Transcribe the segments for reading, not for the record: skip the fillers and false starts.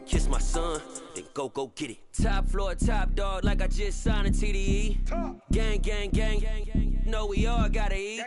kiss my son, then go get it. Top floor, top dog, like I just signed a TDE. Gang, gang, gang, gang, gang. Know we all gotta eat.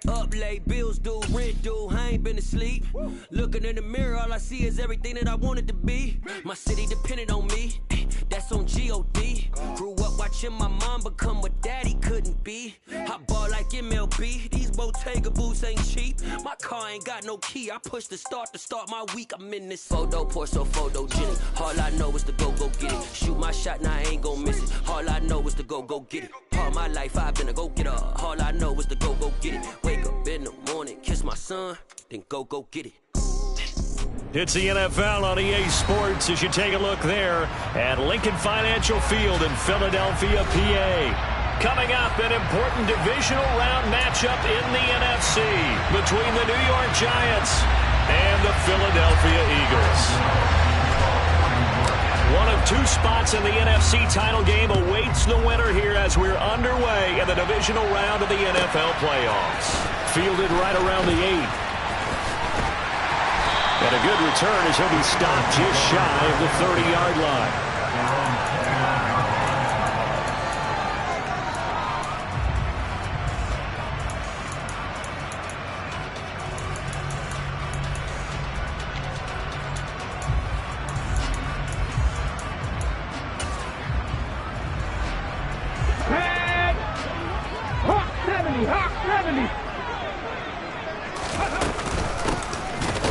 Up late, bills due, rent due, I ain't been asleep. Looking in the mirror, all I see is everything that I wanted to be. My city depended on me, that's on G.O.D. Grew up watching my mom become what daddy couldn't be. I ball like MLB, these Bottega boots ain't cheap. My car ain't got no key, I push the start to start my week. I'm in this photo, pour so photogenic. All I know is to go get it. Shoot my shot, now I ain't gon' miss it. All I know is to go get it. All my life I've been a go-getter. All I know is to go get it. Wake up in the morning, kiss my son, then go get it. It's the NFL on EA Sports as you take a look there at Lincoln Financial Field in Philadelphia, PA. Coming up, an important divisional round matchup in the NFC between the New York Giants and the Philadelphia Eagles. One of two spots in the NFC title game awaits the winner here as we're underway in the divisional round of the NFL playoffs. Fielded right around the 8th. And a good return as he'll be stopped just shy of the 30-yard line.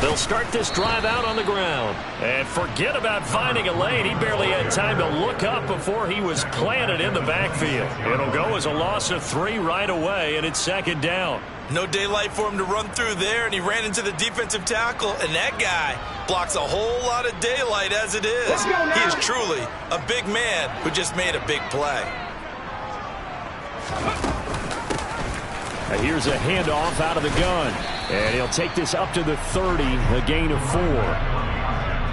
They'll start this drive out on the ground. And forget about finding a lane. He barely had time to look up before he was planted in the backfield. It'll go as a loss of 3 right away, and it's second down. No daylight for him to run through there, and he ran into the defensive tackle, and that guy blocks a whole lot of daylight as it is. He is truly a big man who just made a big play. And here's a handoff out of the gun. And he'll take this up to the 30, a gain of 4.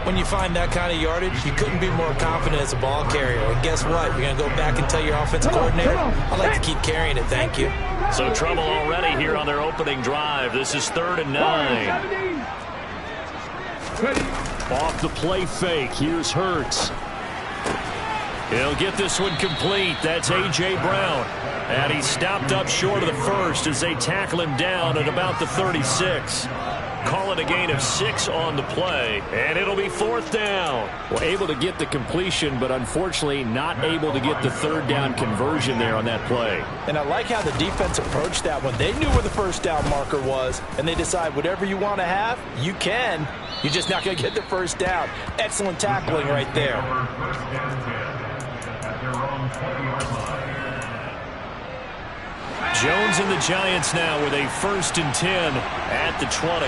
When you find that kind of yardage, you couldn't be more confident as a ball carrier. And guess what? You're going to go back and tell your offensive coordinator, I'd like to keep carrying it, thank you. So trouble already here on their opening drive. This is 3rd and 9. Off the play fake, here's Hurts. He'll get this one complete. That's A.J. Brown. And he's stopped up short of the first as they tackle him down at about the 36. Call it a gain of 6 on the play, and it'll be 4th down. Well, able to get the completion, but unfortunately not able to get the 3rd down conversion there on that play. And I like how the defense approached that one. They knew where the 1st down marker was, and they decide whatever you want to have, you can. You're just not going to get the 1st down. Excellent tackling right there. Jones and the Giants now with a 1st and 10 at the 20.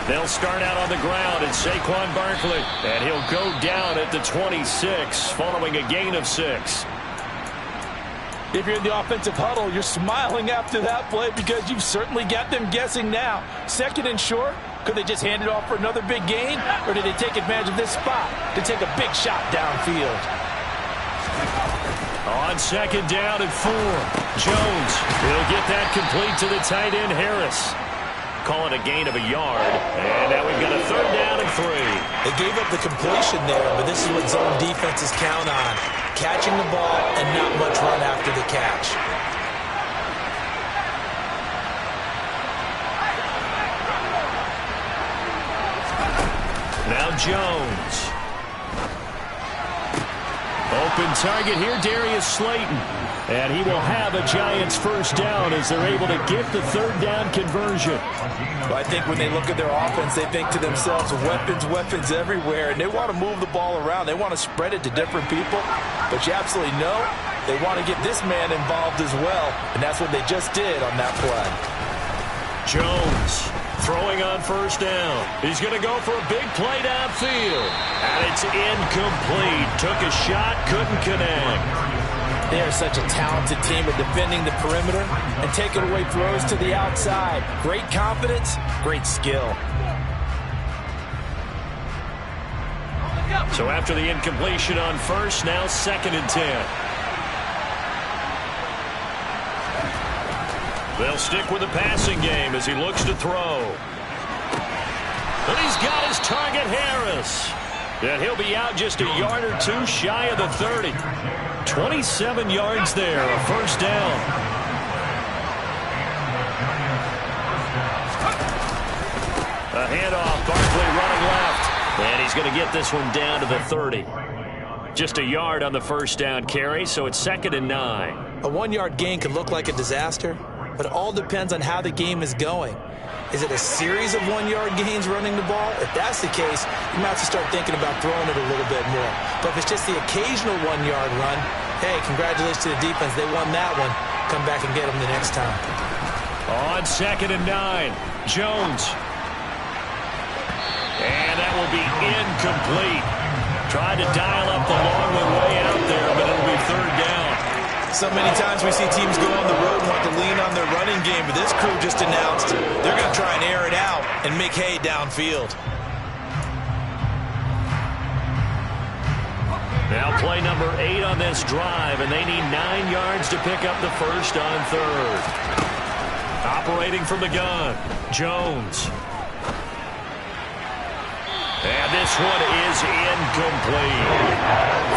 They'll start out on the ground at Saquon Barkley, and he'll go down at the 26 following a gain of 6. If you're in the offensive huddle, you're smiling after that play because you've certainly got them guessing now. 2nd and short, could they just hand it off for another big gain, or did they take advantage of this spot to take a big shot downfield? On 2nd down and 4, Jones, he'll get that complete to the tight end Harris. Call it a gain of a yard, and now we've got a 3rd down and 3. They gave up the completion there, but this is what zone defenses count on. Catching the ball and not much run after the catch. Now Jones. Open target here, Darius Slayton. And he will have a Giants 1st down as they're able to get the 3rd down conversion. Well, I think when they look at their offense, they think to themselves, weapons everywhere, and they want to move the ball around. They want to spread it to different people. But you absolutely know they want to get this man involved as well, and that's what they just did on that play. Jones throwing on 1st down. He's going to go for a big play downfield. And it's incomplete. Took a shot, couldn't connect. They are such a talented team at defending the perimeter and taking away throws to the outside. Great confidence, great skill. So after the incompletion on 1st, now 2nd and 10. They'll stick with the passing game as he looks to throw. And he's got his target miss. And he'll be out just a yard or two shy of the 30. 27 yards there, a first down. A handoff, Barkley running left. And he's going to get this one down to the 30. Just a yard on the first down carry, so it's 2nd and 9. A 1-yard gain could look like a disaster, but it all depends on how the game is going. Is it a series of 1-yard gains running the ball? If that's the case, you might have to start thinking about throwing it a little bit more. But if it's just the occasional 1-yard run, hey, congratulations to the defense. They won that one. Come back and get them the next time. On 2nd and 9, Jones. And that will be incomplete. Tried to dial up the long one way out there, but it'll be 3rd down. So many times we see teams go on the road and want to lean on their running game, but this crew just announced they're going to try and air it out and make hay downfield. Now play number 8 on this drive, and they need 9 yards to pick up the first on 3rd. Operating from the gun, Jones. And this one is incomplete.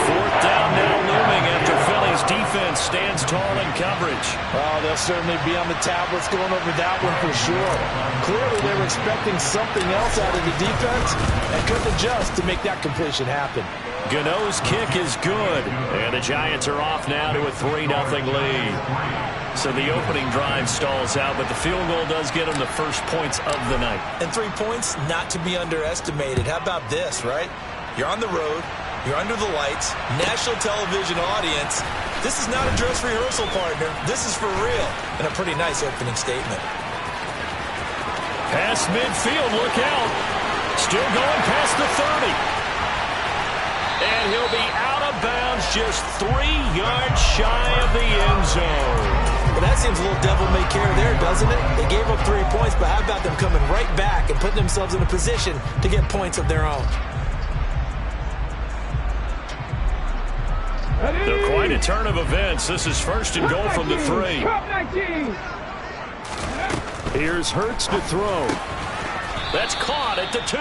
4th down now looming after Philly's defense stands tall in coverage. Oh, they'll certainly be on the tablets going over that one for sure. Clearly they were expecting something else out of the defense and couldn't adjust to make that completion happen. Gano's kick is good, and the Giants are off now to a 3-0 lead. So the opening drive stalls out, but the field goal does get them the first points of the night. And 3 points, not to be underestimated. How about this, right? You're on the road, you're under the lights, national television audience. This is not a dress rehearsal, partner. This is for real, and a pretty nice opening statement. Past midfield, look out. Still going past the 30. And he'll be out of bounds just 3 yards shy of the end zone. Well, that seems a little devil-may-care there, doesn't it? They gave up 3 points, but how about them coming right back and putting themselves in a position to get points of their own? They're quite a turn of events. This is 1st and goal from the 3. Here's Hurts to throw. That's caught at the 2.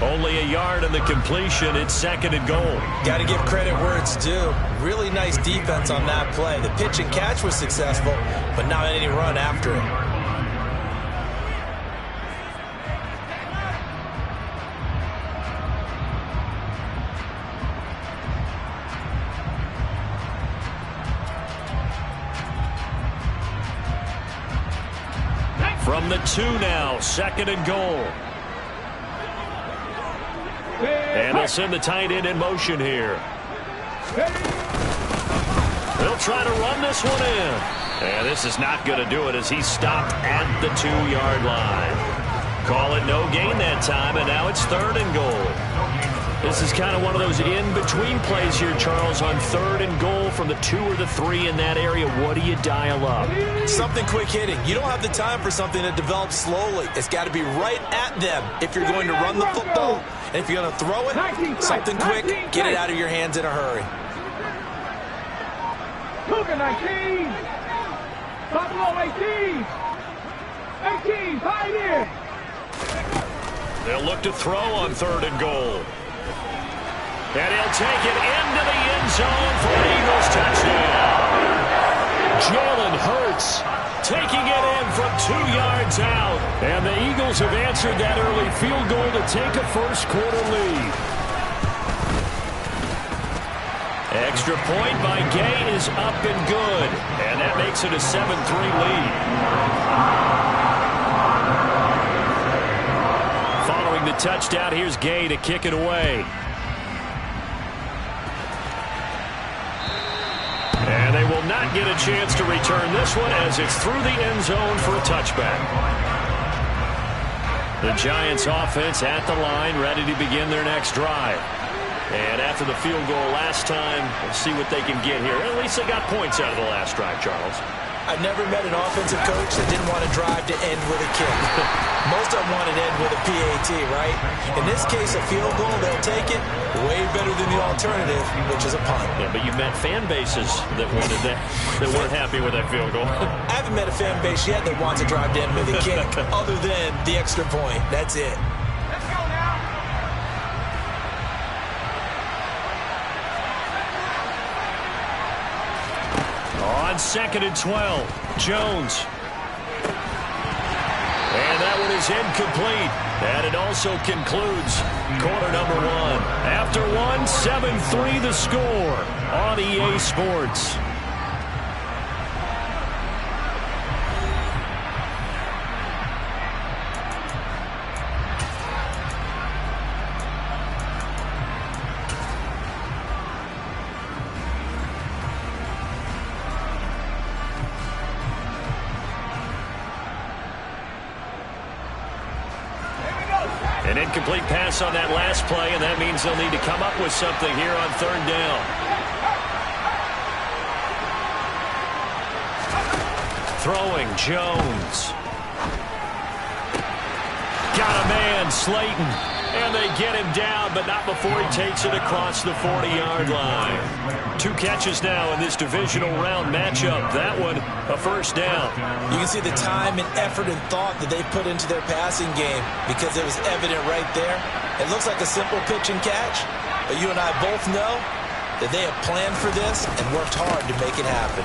Only a yard on the completion. It's 2nd and goal. Got to give credit where it's due. Really nice defense on that play. The pitch and catch was successful, but not any run after it. From the 2 now, 2nd and goal. And they'll send the tight end in motion here. They'll try to run this one in. And this is not going to do it as he's stopped at the 2-yard line. Call it no gain that time, and now it's 3rd and goal. This is kind of one of those in-between plays here, Charles, on 3rd and goal from the 2 or the 3 in that area. What do you dial up? Something quick hitting. You don't have the time for something that develops slowly. It's got to be right at them if you're going to run the football. And if you're going to throw it, something quick, get it out of your hands in a hurry. Cougar 19. Buffalo 18. 18, Pioneer. They'll look to throw on 3rd and goal. And he'll take it into the end zone for an Eagles touchdown. Jalen Hurts taking it in from 2 yards out. And the Eagles have answered that early field goal to take a first-quarter lead. Extra point by Gay is up and good. And that makes it a 7-3 lead. Following the touchdown, here's Gay to kick it away. And they will not get a chance to return this one as it's through the end zone for a touchback. The Giants offense at the line, ready to begin their next drive. And after the field goal last time, we'll see what they can get here. At least they got points out of the last drive, Charles. I've never met an offensive coach that didn't want to drive to end with a kick. Most of them want to end with a PAT, right? In this case, a field goal, they'll take it. Way better than the alternative, which is a punt. Yeah, but you've met fan bases that wanted that weren't happy with that field goal. I haven't met a fan base yet that wants to drive to end with a kick, other than the extra point. That's it. Let's go now. on 2nd and 12. Jones. And that one is incomplete. And it also concludes quarter number 1. After 7-3 the score on EA Sports. An incomplete pass on that last play, and that means they'll need to come up with something here on 3rd down. Throwing, Jones. Got a man, Slayton. And they get him down, but not before he takes it across the 40-yard line. 2 catches now in this divisional round matchup. That one, a 1st down. You can see the time and effort and thought that they put into their passing game because it was evident right there. It looks like a simple pitch and catch, but you and I both know that they have planned for this and worked hard to make it happen.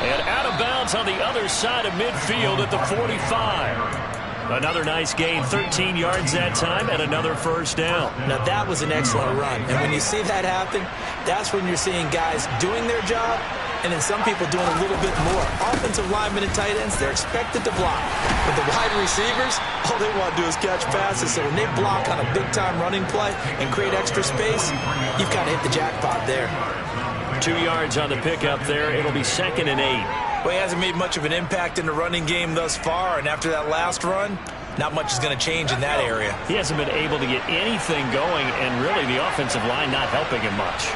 And out of bounds on the other side of midfield at the 45. Another nice gain, 13 yards that time, and another 1st down. Now, that was an excellent run. And when you see that happen, that's when you're seeing guys doing their job and then some people doing a little bit more. Offensive linemen and tight ends, they're expected to block. But the wide receivers, all they want to do is catch passes. So when they block on a big-time running play and create extra space, you've kind of hit the jackpot there. 2 yards on the pickup there. It'll be 2nd and 8. Well, he hasn't made much of an impact in the running game thus far, and after that last run, not much is going to change in that area. He hasn't been able to get anything going, and really the offensive line not helping him much.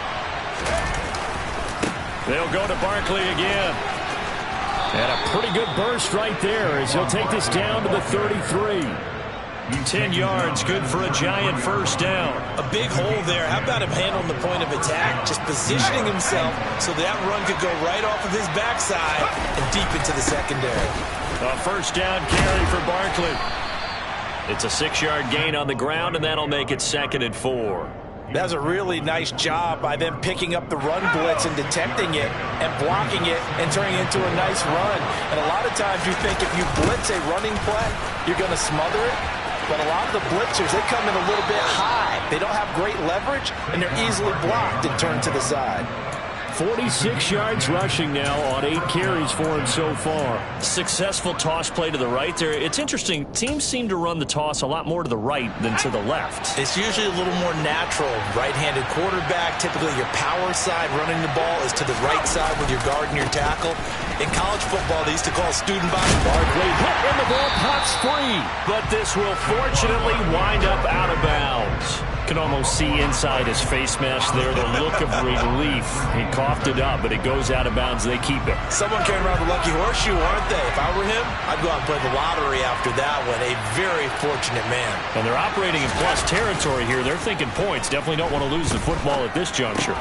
They'll go to Barkley again. And a pretty good burst right there as he'll take this down to the 33. 10 yards, good for a giant 1st down. A big hole there. How about him handling the point of attack, just positioning himself so that run could go right off of his backside and deep into the secondary. A 1st down carry for Barkley. It's a 6-yard gain on the ground, and that'll make it 2nd and 4. That was a really nice job by them picking up the run blitz and detecting it and blocking it and turning it into a nice run. And a lot of times you think if you blitz a running play, you're going to smother it. But a lot of the blitzers, they come in a little bit high. They don't have great leverage, and they're easily blocked and turned to the side. 46 yards rushing now on 8 carries for him so far. Successful toss play to the right there. It's interesting. Teams seem to run the toss a lot more to the right than to the left. It's usually a little more natural. Right-handed quarterback, typically your power side running the ball is to the right side with your guard and your tackle. In college football, they used to call student body. Barkley hit and the ball pops free. But this will fortunately wind up out of bounds. Can almost see inside his face mask there, the look of relief. He coughed it up, but it goes out of bounds. They keep it. Someone carrying around the lucky horseshoe, aren't they? If I were him, I'd go out and play the lottery after that one. A very fortunate man. And they're operating in plus territory here. They're thinking points. Definitely don't want to lose the football at this juncture.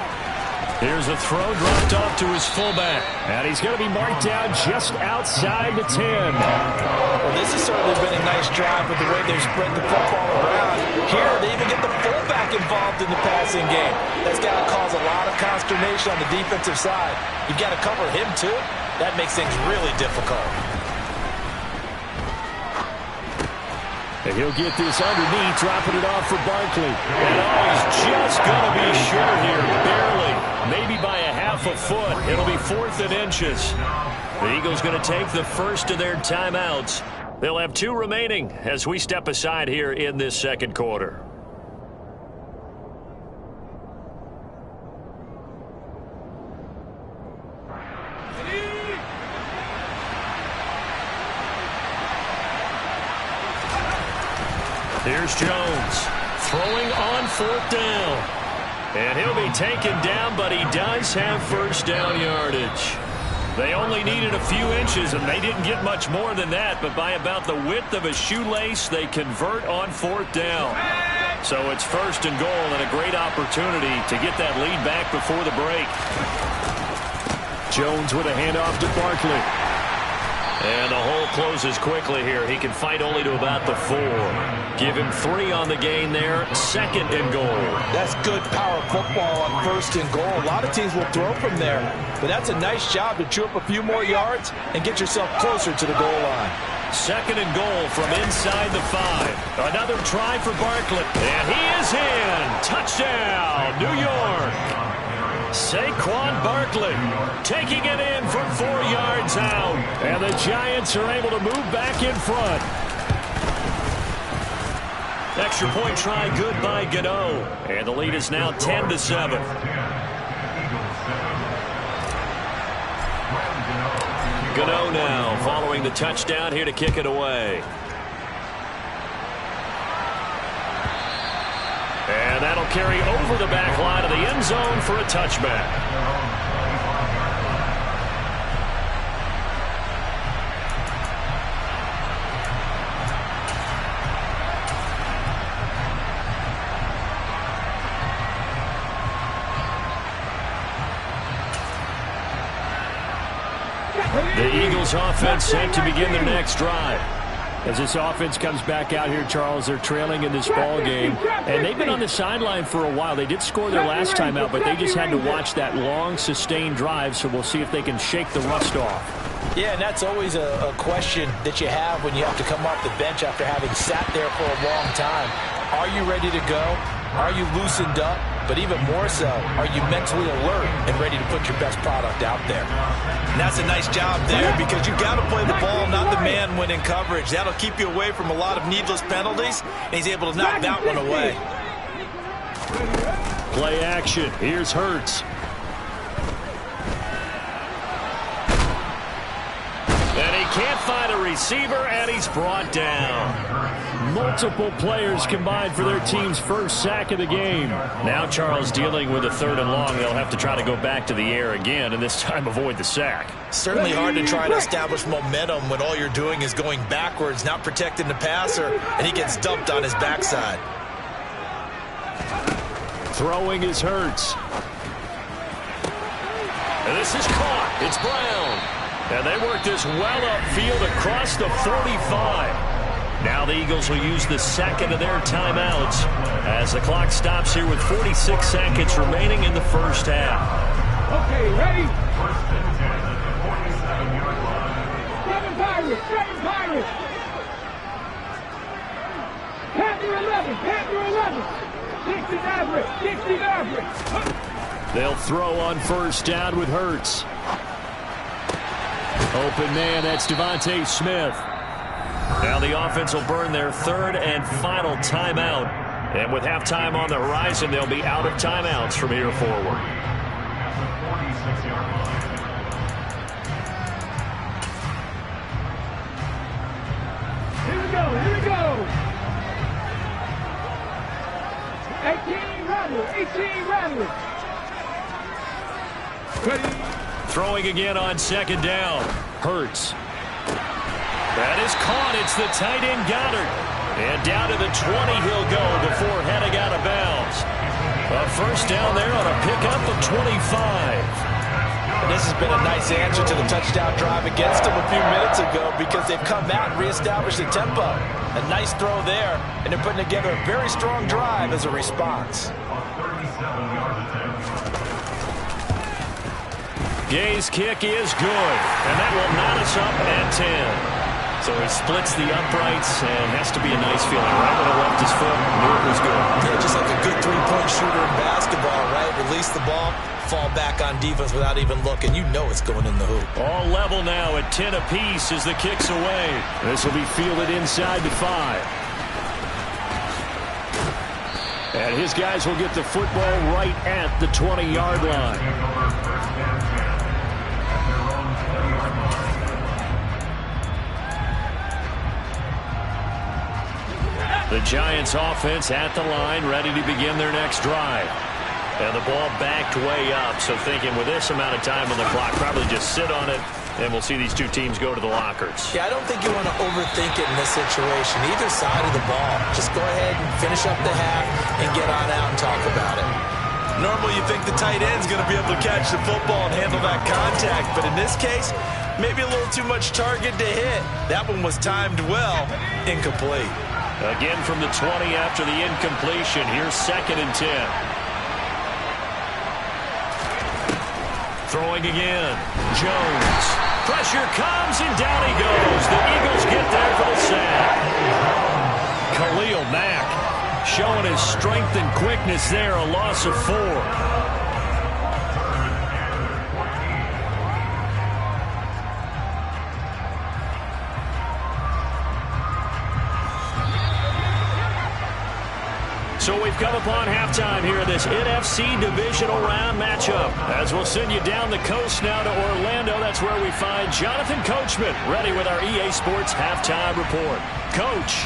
Here's a throw dropped off to his fullback. And he's going to be marked down just outside the 10. Well, this has certainly been a nice drive with the way they've spread the football around. Here, they even get the fullback involved in the passing game. That's got to cause a lot of consternation on the defensive side. You've got to cover him, too. That makes things really difficult. And he'll get this underneath, dropping it off for Barkley. And he's just going to be short here, barely. Maybe by a half a foot. It'll be 4th and inches. The Eagles going to take the first of their timeouts. They'll have 2 remaining as we step aside here in this second quarter. Here's Jones throwing on 4th down. And he'll be taken down, but he does have 1st down yardage. They only needed a few inches, and they didn't get much more than that, but by about the width of a shoelace, they convert on 4th down. So it's 1st and goal, and a great opportunity to get that lead back before the break. Jones with a handoff to Barkley. And the hole closes quickly here. He can fight only to about the 4. Give him 3 on the gain there. 2nd and goal. That's good power football on 1st and goal. A lot of teams will throw from there, but that's a nice job to chew up a few more yards and get yourself closer to the goal line. 2nd and goal from inside the 5. Another try for Barkley. And he is in. Touchdown, New York. Saquon Barkley taking it in from 4 yards out. And the Giants are able to move back in front. Extra point try good by Gano. And the lead is now 10-7. Gano now following the touchdown here to kick it away. And that'll carry over the back line of the end zone for a touchback. The Eagles offense set to begin their next drive. As this offense comes back out here, Charles, they're trailing in this ball game. And they've been on the sideline for a while. They did score their last time out, but they just had to watch that long, sustained drive. So we'll see if they can shake the rust off. Yeah, and that's always a question that you have when you have to come off the bench after having sat there for a long time. Are you ready to go? Are you loosened up? But even more so, are you mentally alert and ready to put your best product out there? And that's a nice job there because you've got to play the ball, not the man when in coverage. That'll keep you away from a lot of needless penalties, and he's able to knock that one away. Play action. Here's Hurts. And he can't find a receiver, and he's brought down. Multiple players combined for their team's first sack of the game. Now Charles dealing with a 3rd and long. They'll have to try to go back to the air again, and this time avoid the sack. Certainly hard to try to establish momentum when all you're doing is going backwards, not protecting the passer, and he gets dumped on his backside. Throwing is Hurts. And this is caught. It's Brown. And they work this well upfield across the 45. Now the Eagles will use the 2nd of their timeouts as the clock stops here with 46 seconds remaining in the first half. Okay, ready? 7 Pirates, 7 Pirates. Panther 11, Panther 11. 60 average, 60 average. They'll throw on 1st down with Hurts. Open man, that's Devontae Smith. Now the offense will burn their 3rd and final timeout. And with halftime on the horizon, they'll be out of timeouts from here forward. Here we go, here we go. 18 rattle, 18 rattle. Ready? Throwing again on 2nd down. Hurts. That is caught. It's the tight end Goddard. And down to the 20 he'll go before heading out of bounds. A 1st down there on a pickup of 25. And this has been a nice answer to the touchdown drive against them a few minutes ago because they've come out and reestablished the tempo. A nice throw there, and they're putting together a very strong drive as a response. Gay's kick is good, and that will knot us up at 10. So he splits the uprights, and has to be a nice feeling. Right when it left his foot, knew it was good. Yeah, just like a good 3-point shooter in basketball, right? Release the ball, fall back on defense without even looking. You know it's going in the hoop. All level now at 10 apiece as the kick's away. This will be fielded inside the 5. And his guys will get the football right at the 20-yard line. The Giants offense at the line, ready to begin their next drive. And the ball backed way up, so thinking with this amount of time on the clock, probably just sit on it, and we'll see these two teams go to the lockers. Yeah, I don't think you want to overthink it in this situation. Either side of the ball. Just go ahead and finish up the half and get on out and talk about it. Normally you think the tight end's going to be able to catch the football and handle that contact, but in this case, Maybe a little too much target to hit. That one was timed well. Incomplete. Again from the 20 after the incompletion. Here's 2nd and 10. Throwing again. Jones. Pressure comes, and down he goes. The Eagles get there for the sack. Khalil Mack showing his strength and quickness there. A loss of 4. So we've come upon halftime here in this NFC Divisional Round matchup. As we'll send you down the coast now to Orlando, that's where we find Jonathan Coachman ready with our EA Sports Halftime Report. Coach.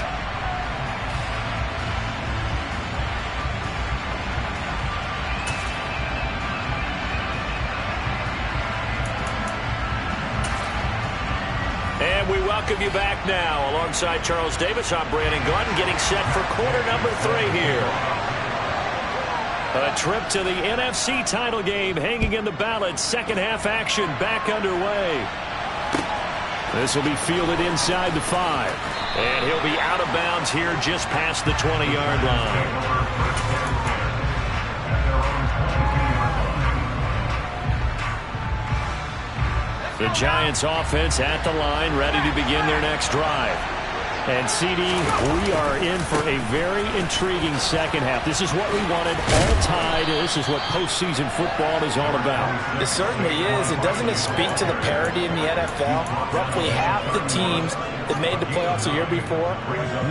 And we welcome you back now. Alongside Charles Davis, I'm Brandon Gaudin, getting set for quarter number 3 here. A trip to the NFC title game hanging in the balance. Second half action back underway. This will be fielded inside the 5. And he'll be out of bounds here just past the 20-yard line. The Giants offense at the line, ready to begin their next drive. And CD, we are in for a very intriguing second half. This is what we wanted, all tied. This is what postseason football is all about. It certainly is. And doesn't it speak to the parity in the NFL? Roughly half the teams that made the playoffs a year before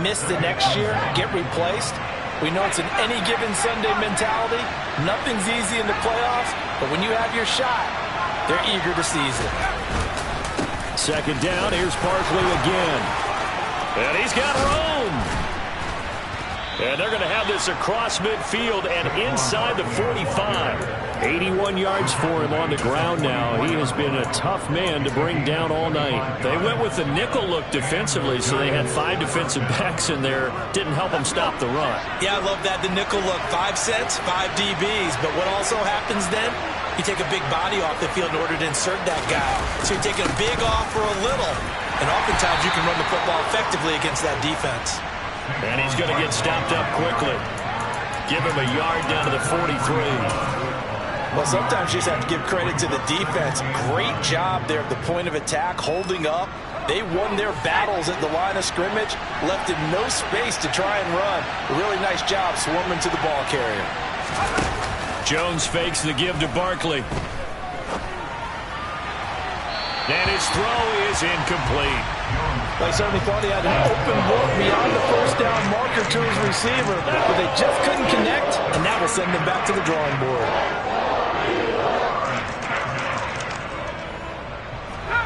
miss the next year, get replaced. We know it's an any given Sunday mentality. Nothing's easy in the playoffs, but when you have your shot, they're eager to seize it. Second down, here's Barkley again. And he's got room. And they're going to have this across midfield and inside the 45. 81 yards for him on the ground now. He has been a tough man to bring down all night. They went with the nickel look defensively, so they had 5 defensive backs in there. Didn't help them stop the run. Yeah, I love that. The nickel look. 5 sets, 5 DBs. But what also happens then? You take a big body off the field in order to insert that guy. So you're taking a big off for a little. And oftentimes you can run the football effectively against that defense. And he's going to get stopped up quickly. Give him a yard down to the 43. Well, sometimes you just have to give credit to the defense. Great job there at the point of attack, holding up. They won their battles at the line of scrimmage, left him no space to try and run. A really nice job swarming to the ball carrier. Jones fakes the give to Barkley. And his throw is incomplete. They certainly thought he had an open look beyond the first down marker to his receiver, but they just couldn't connect, and that will send them back to the drawing board.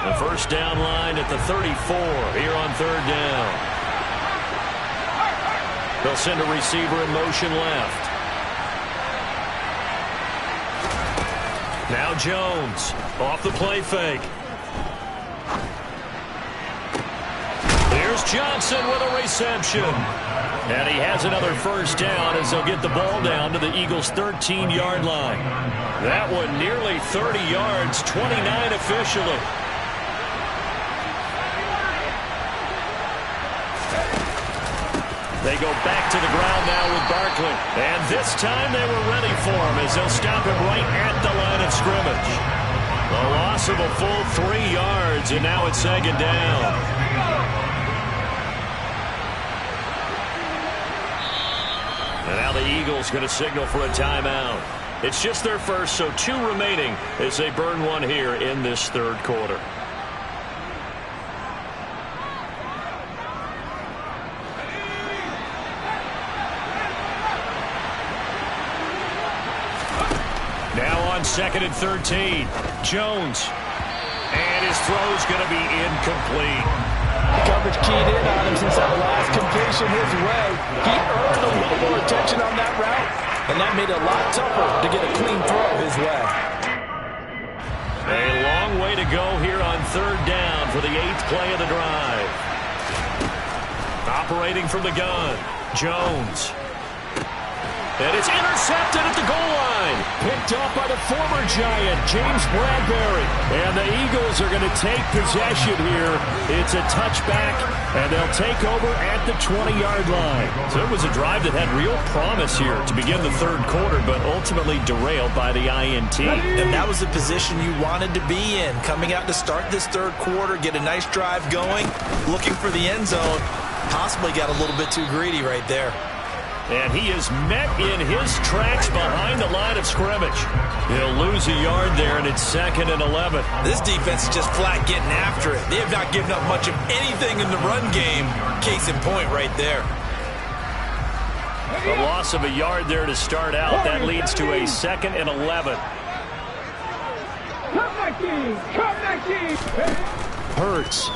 The first down line at the 34 here on third down. They'll send a receiver in motion left. Now Jones off the play fake. Here's Johnson with a reception. And he has another first down as they'll get the ball down to the Eagles' 13-yard line. That one nearly 30 yards, 29 officially. They go back to the ground now with Barkley. And this time they were ready for him as they'll stop him right at the line of scrimmage. A loss of a full 3 yards, and now it's second down. And now the Eagles going to signal for a timeout. It's just their first, so 2 remaining as they burn one here in this third quarter. Now on 2nd and 13, Jones. And his throw's going to be incomplete. The coverage keyed in on him since that last completion his way. He earned a little more attention on that route, and that made it a lot tougher to get a clean throw his way. A long way to go here on third down for the 8th play of the drive. Operating from the gun, Jones. And it's intercepted at the goal line. Picked up by the former Giant, James Bradbury. And the Eagles are going to take possession here. It's a touchback, and they'll take over at the 20-yard line. So it was a drive that had real promise here to begin the third quarter, but ultimately derailed by the INT. And that was the position you wanted to be in. Coming out to start this third quarter, get a nice drive going, looking for the end zone. Possibly got a little bit too greedy right there. And he is met in his tracks behind the line of scrimmage. He'll lose a yard there, and it's 2nd and 11. This defense is just flat getting after it. They have not given up much of anything in the run game. Case in point right there. A loss of a yard there to start out. That leads to a 2nd and 11. Come back in! Come back in! Hurts.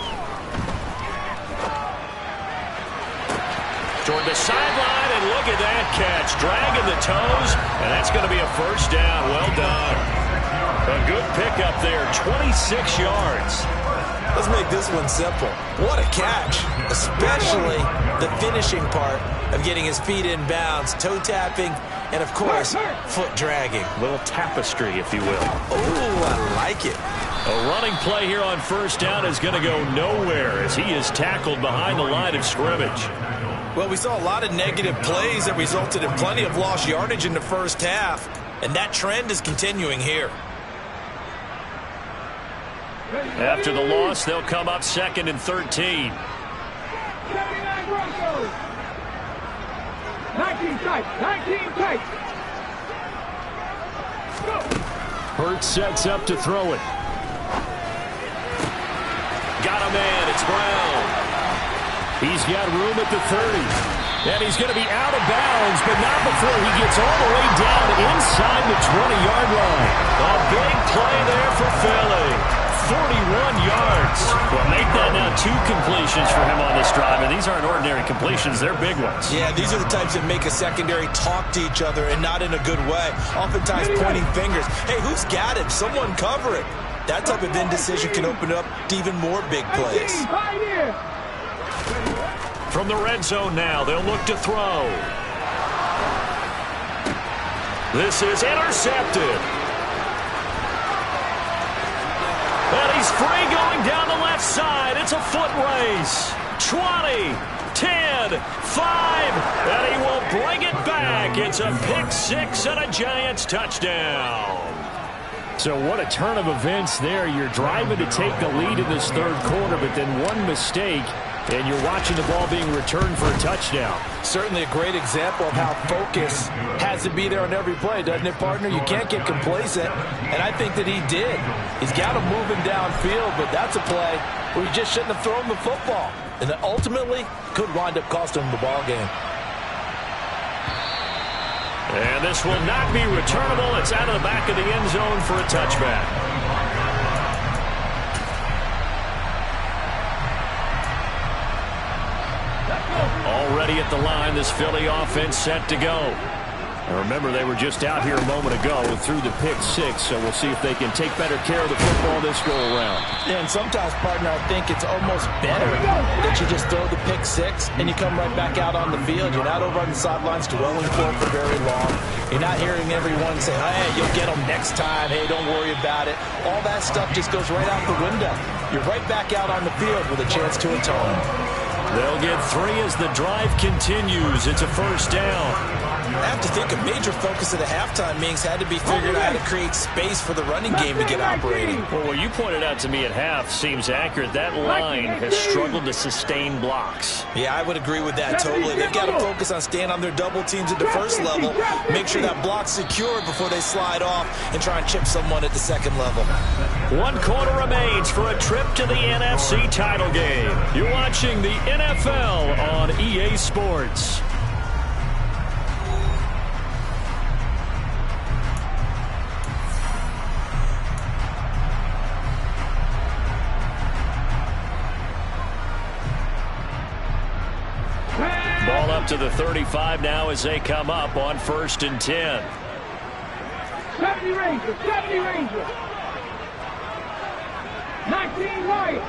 Toward the sideline, and look at that catch. Dragging the toes, and that's going to be a first down. Well done. A good pickup there, 26 yards. Let's make this one simple. What a catch, especially the finishing part of getting his feet in bounds, toe tapping, and, of course, foot dragging. A little tapestry, if you will. Oh, I like it. A running play here on first down is going to go nowhere as he is tackled behind the line of scrimmage. Well, we saw a lot of negative plays that resulted in plenty of lost yardage in the first half, and that trend is continuing here. After the loss, they'll come up 2nd and 13. 79 Broncos! 19 tight! 19 tight! Go! Hurts sets up to throw it. Got a man, it's Brown. He's got room at the 30. And he's going to be out of bounds, but not before he gets all the way down inside the 20-yard line. A big play there for Philly. 41 yards. Well, make that now 2 completions for him on this drive, and these aren't ordinary completions. They're big ones. Yeah, these are the types that make a secondary talk to each other and not in a good way. Oftentimes pointing fingers. Hey, who's got him? Someone cover it. That type of indecision can open up to even more big plays. From the red zone now, they'll look to throw. This is intercepted. And he's free going down the left side. It's a foot race. 20, 10, 5, and he will bring it back. It's a pick 6 and a Giants touchdown. So what a turn of events there. You're driving to take the lead in this third quarter, but then one mistake, and you're watching the ball being returned for a touchdown. Certainly a great example of how focus has to be there on every play, doesn't it, partner? You can't get complacent, and I think that he did. He's got him moving downfield, but that's a play where you just shouldn't have thrown the football. And that ultimately could wind up costing him the ball game. And this will not be returnable. It's out of the back of the end zone for a touchback. Already at the line, this Philly offense set to go. And remember, they were just out here a moment ago through the pick 6, so we'll see if they can take better care of the football this go-around. Yeah, and sometimes, partner, I think it's almost better that you just throw the pick 6 and you come right back out on the field. You're not over on the sidelines dwelling for it for very long. You're not hearing everyone say, hey, you'll get them next time. Hey, don't worry about it. All that stuff just goes right out the window. You're right back out on the field with a chance to atone. They'll get 3 as the drive continues. It's a first down. I have to think a major focus of the halftime meetings had to be figuring out how to create space for the running game to get operating. Well, what you pointed out to me at half seems accurate. That line has struggled to sustain blocks. Yeah, I would agree with that totally. They've got to focus on staying on their double teams at the first level, make sure that block's secured before they slide off and try and chip someone at the second level. 1 quarter remains for a trip to the NFC title game. You're watching the NFL on EA Sports. Ball up to the 35 now as they come up on 1st and 10. 70 Rangers, 70 Rangers. 19 right.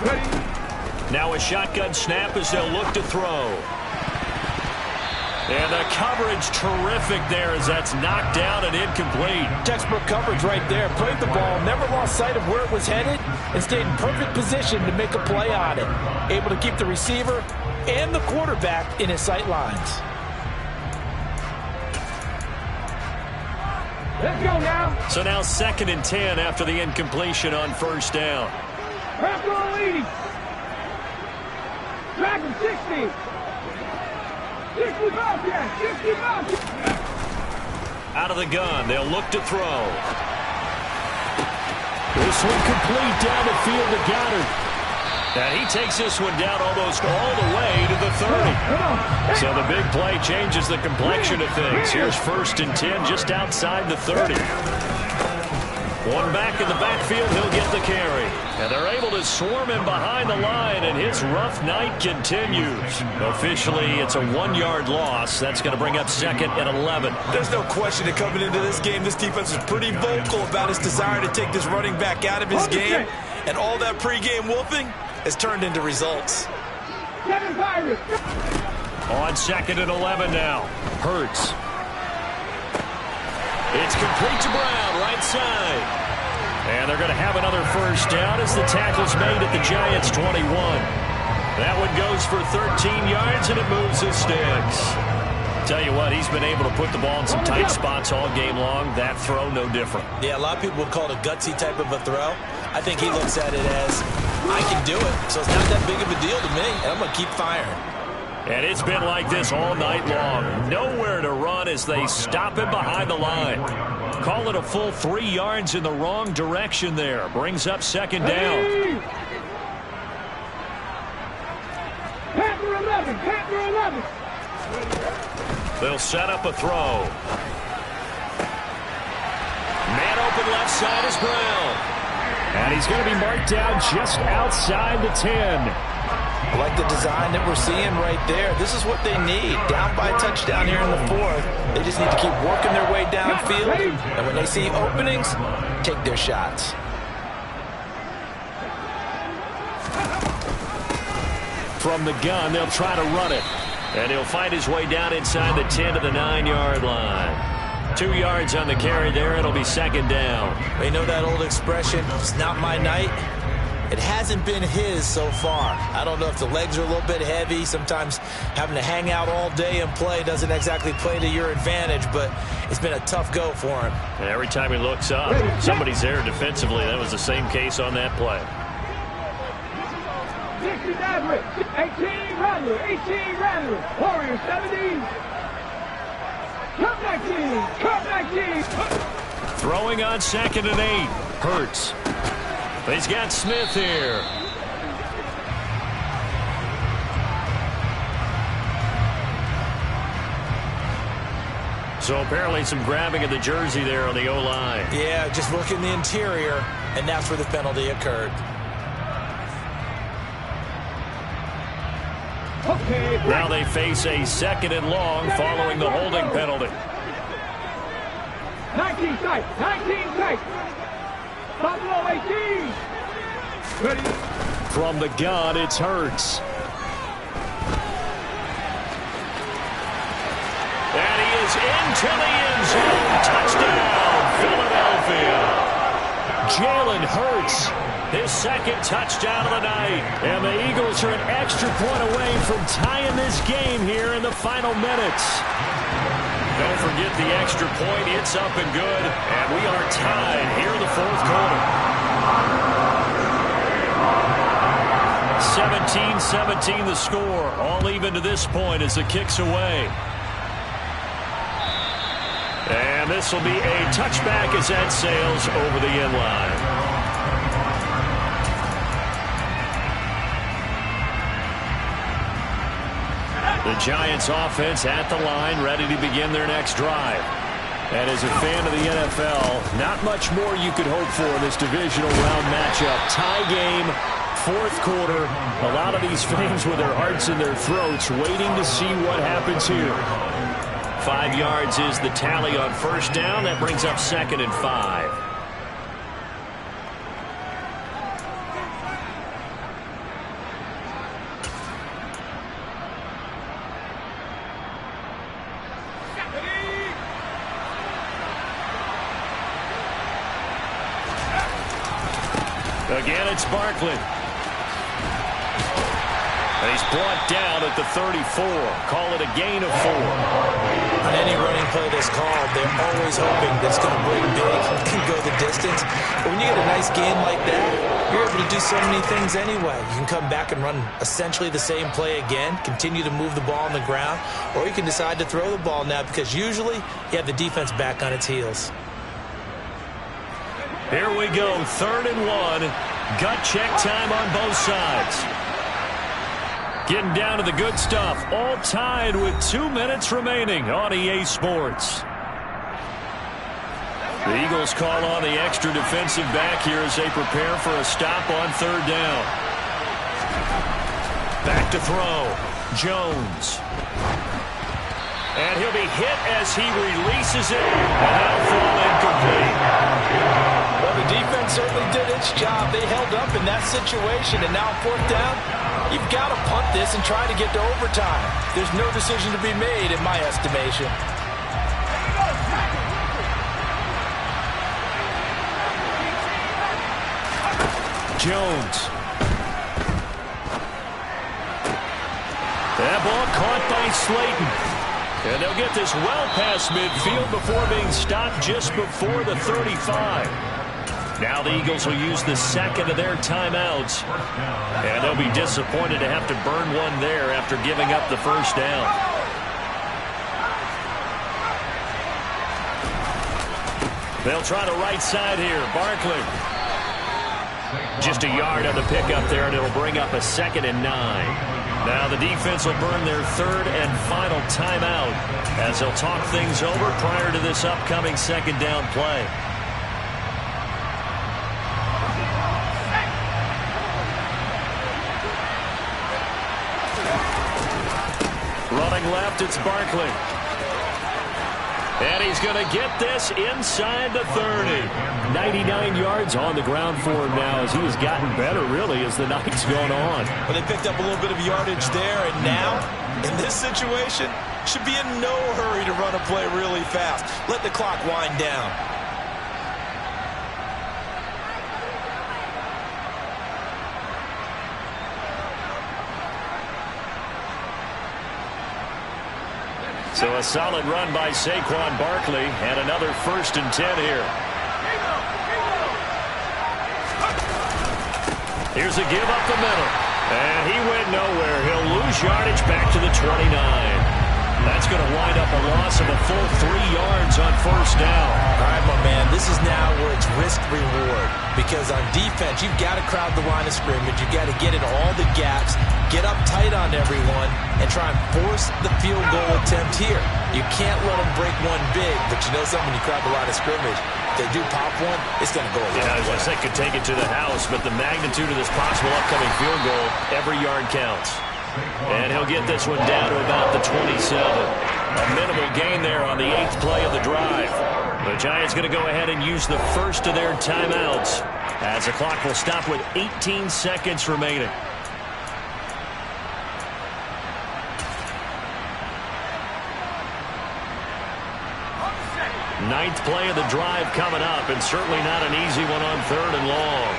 Ready. Now a shotgun snap as they'll look to throw. And the coverage terrific there as that's knocked down and incomplete. Textbook coverage right there. Played the ball, never lost sight of where it was headed, and stayed in perfect position to make a play on it. Able to keep the receiver and the quarterback in his sight lines. Let's go now. So now 2nd and 10 after the incompletion on first down. Press on leading. Track him 60. 65, yeah, 65. Out of the gun, they'll look to throw. This one complete down the field to Goddard. And he takes this one down almost all the way to the 30. So the big play changes the complexion of things. Here's 1st and 10 just outside the 30. One back in the backfield, he'll get the carry. And they're able to swarm him behind the line, and his rough night continues. Officially, it's a 1-yard loss. That's going to bring up 2nd and 11. There's no question that coming into this game, this defense is pretty vocal about its desire to take this running back out of his game. And all that pregame wolfing has turned into results. On 2nd and 11 now. Hurts. It's complete to Brown, right side. And they're going to have another first down as the tackle's made at the Giants' 21. That one goes for 13 yards, and it moves his sticks. Tell you what, he's been able to put the ball in some tight spots all game long. That throw, no different. Yeah, a lot of people would call it a gutsy type of a throw. I think he looks at it as, I can do it, so it's not that big of a deal to me, and I'm going to keep firing. And it's been like this all night long. Nowhere to run as they stop him behind the line. Call it a full 3 yards in the wrong direction there. Brings up 2nd down. Panther 11, Panther 11. They'll set up a throw. Man open left side is Brown. And he's going to be marked down just outside the 10. I like the design that we're seeing right there. This is what they need. Down by a touchdown here in the 4th. They just need to keep working their way downfield. And when they see openings, take their shots. From the gun, they'll try to run it. And he'll find his way down inside the 10 to the 9-yard line. 2 yards on the carry there. It'll be 2nd down. They know that old expression, it's not my night. It hasn't been his so far. I don't know if the legs are a little bit heavy. Sometimes having to hang out all day and play doesn't exactly play to your advantage, but it's been a tough go for him. And every time he looks up, somebody's there defensively. That was the same case on that play. 69 with 18 Rattler, 18 Rattler. Warriors 17. Cut 19, cut 19. Throwing on 2nd and 8. Hurts. He's got Smith here. So apparently some grabbing of the jersey there on the O-line. Yeah, just working the interior, and that's where the penalty occurred. Okay, Now they face a 2nd and long following the holding penalty. 19 tight, 19 tight. Buffalo 18. Ready. From the gun, it's Hurts. And he is into the end zone. Touchdown, Philadelphia. Jalen Hurts, his 2nd touchdown of the night. And the Eagles are an extra point away from tying this game here in the final minutes. Don't forget the extra point. It's up and good. And we are tied here in the 4th quarter. 17-17 the score. All even to this point as the kick's away. And this will be a touchback as that sails over the end line. The Giants offense at the line, ready to begin their next drive. And as a fan of the NFL, not much more you could hope for in this divisional round matchup. Tie game, 4th quarter. A lot of these fans with their hearts in their throats waiting to see what happens here. 5 yards is the tally on first down. That brings up 2nd and 5. Again, it's Barkley. And he's brought down at the 34. Call it a gain of 4. On any running play that's called, they're always hoping that it's going to break big, can go the distance. But when you get a nice gain like that, you're able to do so many things anyway. You can come back and run essentially the same play again, continue to move the ball on the ground, or you can decide to throw the ball now because usually you have the defense back on its heels. Here we go, 3rd and 1. Gut check time on both sides. Getting down to the good stuff, all tied with 2 minutes remaining on EA Sports. The Eagles call on the extra defensive back here as they prepare for a stop on 3rd down. Back to throw, Jones. And he'll be hit as he releases it, and that'll fall incomplete. Well, the defense certainly did its job. They held up in that situation, and now 4th down. You've got to punt this and try to get to overtime. There's no decision to be made in my estimation. Jones. That ball caught by Slayton. And they'll get this well past midfield before being stopped just before the 35. Now the Eagles will use the second of their timeouts. And they'll be disappointed to have to burn one there after giving up the 1st down. They'll try the right side here. Barkley. Just a yard on the pickup there, and it'll bring up a 2nd and 9. Now the defense will burn their 3rd and final timeout as they'll talk things over prior to this upcoming 2nd down play. Running left, it's Barkley. And he's going to get this inside the 30. 99 yards on the ground for him now as he has gotten better, really, as the night's gone on. Well, they picked up a little bit of yardage there, and now, in this situation, should be in no hurry to run a play really fast. Let the clock wind down. So a solid run by Saquon Barkley and another 1st and 10 here. Here's a give up the middle. And he went nowhere. He'll lose yardage back to the 29. That's going to wind up a loss of a full 3 yards on 1st down. All right, my man, this is now where it's risk-reward. Because on defense, you've got to crowd the line of scrimmage. You've got to get in all the gaps, get up tight on everyone, and try and force the field goal attempt here. You can't let them break one big, but you know something, when you crowd the line of scrimmage, if they do pop one, it's going to go away. Yeah, I say could take it to the house, but the magnitude of this possible upcoming field goal, every yard counts. And he'll get this one down to about the 27. A minimal gain there on the 8th play of the drive. The Giants going to go ahead and use the 1st of their timeouts as the clock will stop with 18 seconds remaining. Ninth play of the drive coming up, and certainly not an easy one on 3rd and long.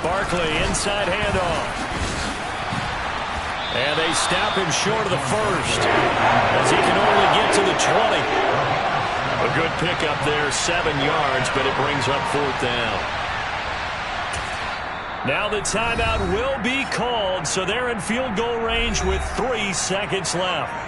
Barkley, inside handoff. And they stop him short of the 1st as he can only get to the 20. A good pickup there, 7 yards, but it brings up 4th down. Now the timeout will be called, so they're in field goal range with 3 seconds left.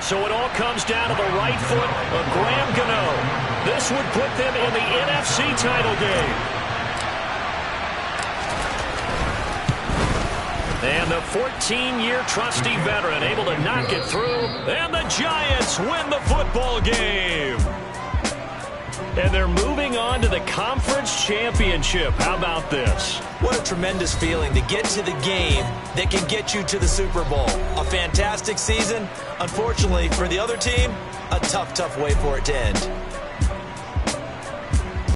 So it all comes down to the right foot of Graham Gano. This would put them in the NFC title game. And the 14-year trusty veteran able to knock it through. And the Giants win the football game. And they're moving on to the conference championship. How about this? What a tremendous feeling to get to the game that can get you to the Super Bowl. A fantastic season. Unfortunately, for the other team, a tough, tough way for it to end.